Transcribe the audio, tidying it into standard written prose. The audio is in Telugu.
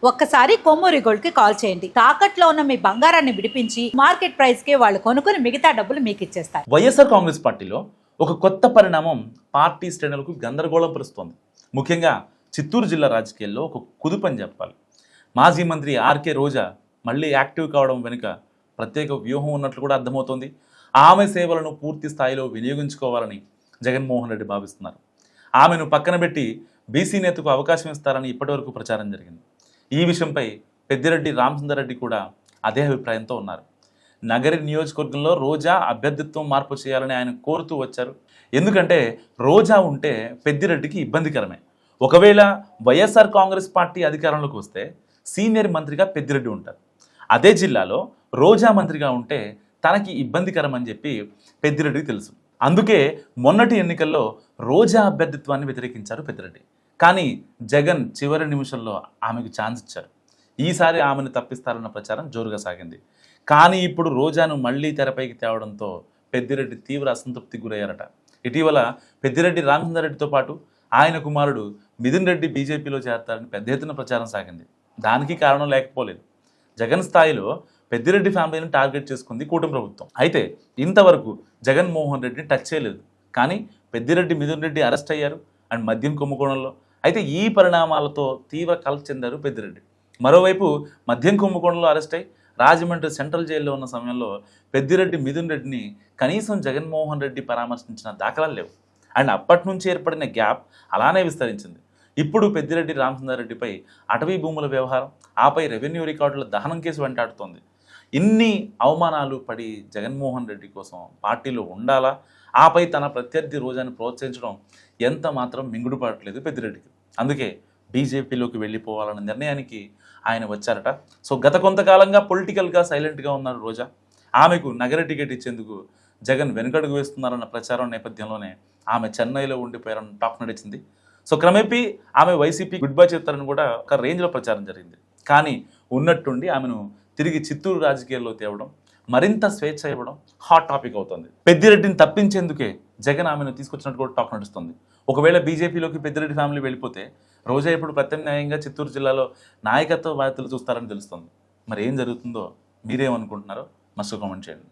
ఒక్కసారి కొమ్మూరి గోల్డ్ కి కాల్ చేయండి. తాకట్లో ఉన్న మీ బంగారాన్ని విడిపించి మార్కెట్ ప్రైస్ కి వాళ్ళు కొనుక్కుని మిగతా డబ్బులు మీకు ఇచ్చేస్తారు. వైఎస్ఆర్ కాంగ్రెస్ పార్టీలో ఒక కొత్త పరిణామం పార్టీ శ్రేణులకు గందరగోళం పరుస్తోంది. ముఖ్యంగా చిత్తూరు జిల్లా రాజకీయాల్లో ఒక కుదుపని చెప్పాలి. మాజీ మంత్రి ఆర్కే రోజా మళ్ళీ యాక్టివ్ కావడం వెనుక ప్రత్యేక వ్యూహం ఉన్నట్లు కూడా అర్థమవుతోంది. ఆమె సేవలను పూర్తి స్థాయిలో వినియోగించుకోవాలని జగన్మోహన్ రెడ్డి భావిస్తున్నారు. ఆమెను పక్కన పెట్టి బీసీ నేతకు అవకాశం ఇస్తారని ఇప్పటివరకు ప్రచారం జరిగింది. ఈ విషయంపై పెద్దిరెడ్డి రామచంద్రారెడ్డి కూడా అదే అభిప్రాయంతో ఉన్నారు. నగరి నియోజకవర్గంలో రోజా అభ్యర్థిత్వం మార్పు చేయాలని ఆయన కోరుతూ వచ్చారు. ఎందుకంటే రోజా ఉంటే పెద్దిరెడ్డికి ఇబ్బందికరమే. ఒకవేళ వైఎస్ఆర్ కాంగ్రెస్ పార్టీ అధికారంలోకి వస్తే సీనియర్ మంత్రిగా పెద్దిరెడ్డి ఉంటారు. అదే జిల్లాలో రోజా మంత్రిగా ఉంటే తనకి ఇబ్బందికరం అని చెప్పి పెద్దిరెడ్డికి తెలుసు. అందుకే మొన్నటి ఎన్నికల్లో రోజా అభ్యర్థిత్వాన్ని వ్యతిరేకించారు పెద్దిరెడ్డి. కానీ జగన్ చివరి నిమిషంలో ఆమెకు ఛాన్స్ ఇచ్చారు. ఈసారి ఆమెను తప్పిస్తారన్న ప్రచారం జోరుగా సాగింది. కానీ ఇప్పుడు రోజాను మళ్లీ తెరపైకి తేవడంతో పెద్దిరెడ్డి తీవ్ర అసంతృప్తికి గురయ్యారట. ఇటీవల పెద్దిరెడ్డి రామచంద్రారెడ్డితో పాటు ఆయన కుమారుడు మిథున్ రెడ్డి బీజేపీలో చేరతారని పెద్ద ఎత్తున ప్రచారం సాగింది. దానికి కారణం లేకపోలేదు. జగన్ స్థాయిలో పెద్దిరెడ్డి ఫ్యామిలీని టార్గెట్ చేసుకుంది కూటమి ప్రభుత్వం. అయితే ఇంతవరకు జగన్మోహన్ రెడ్డిని టచ్ చేయలేదు. కానీ పెద్దిరెడ్డి మిథున్ రెడ్డి అరెస్ట్ అయ్యారు అండ్ మద్యం కుంభకోణంలో. అయితే ఈ పరిణామాలతో తీవ్ర కలత చెందారు పెద్దిరెడ్డి. మరోవైపు మద్యం కుంభకోణంలో అరెస్ట్ అయి రాజమండ్రి సెంట్రల్ జైల్లో ఉన్న సమయంలో పెద్దిరెడ్డి మిథున్ రెడ్డిని కనీసం జగన్మోహన్ రెడ్డి పరామర్శించిన దాఖలాలు లేవు. అండ్ అప్పటి నుంచి ఏర్పడిన గ్యాప్ అలానే విస్తరించింది. ఇప్పుడు పెద్దిరెడ్డి రామచంద్రారెడ్డిపై అటవీ భూముల వ్యవహారం, ఆపై రెవెన్యూ రికార్డుల దహనం కేసు వెంటాడుతోంది. ఇన్ని అవమానాలు పడి జగన్మోహన్ రెడ్డి కోసం పార్టీలో ఉండాలా, ఆపై తన ప్రత్యర్థి రోజాను ప్రోత్సహించడం ఎంత మాత్రం మింగుడుపడట్లేదు పెద్దిరెడ్డికి. అందుకే బీజేపీలోకి వెళ్ళిపోవాలన్న నిర్ణయానికి ఆయన వచ్చారట. సో గత కొంతకాలంగా పొలిటికల్గా సైలెంట్గా ఉన్నారు రోజా. ఆమెకు నగర టికెట్ ఇచ్చేందుకు జగన్ వెనుకడుగు వేస్తున్నారన్న ప్రచారం నేపథ్యంలోనే ఆమె చెన్నైలో ఉండిపోయారన్న టాక్ నడిచింది. సో క్రమేపీ ఆమె వైసీపీ గుడ్ బై చెప్తారని కూడా ఒక రేంజ్లో ప్రచారం జరిగింది. కానీ ఉన్నట్టుండి ఆమెను తిరిగి చిత్తూరు రాజకీయాల్లో తేవడం, మరింత స్వేచ్ఛ ఇవ్వడం హాట్ టాపిక్ అవుతుంది. పెద్దిరెడ్డిని తప్పించేందుకే జగన్ ఆమెను తీసుకొచ్చినట్టు కూడా టాక్ నడుస్తుంది. ఒకవేళ బీజేపీలోకి పెద్దిరెడ్డి ఫ్యామిలీ వెళ్ళిపోతే రోజా ఇప్పుడు ప్రత్యామ్నాయంగా చిత్తూరు జిల్లాలో నాయకత్వ బాధ్యతలు చూస్తారని తెలుస్తుంది. మరి ఏం జరుగుతుందో మీరేమనుకుంటున్నారో మస్తు కామెంట్ చేయండి.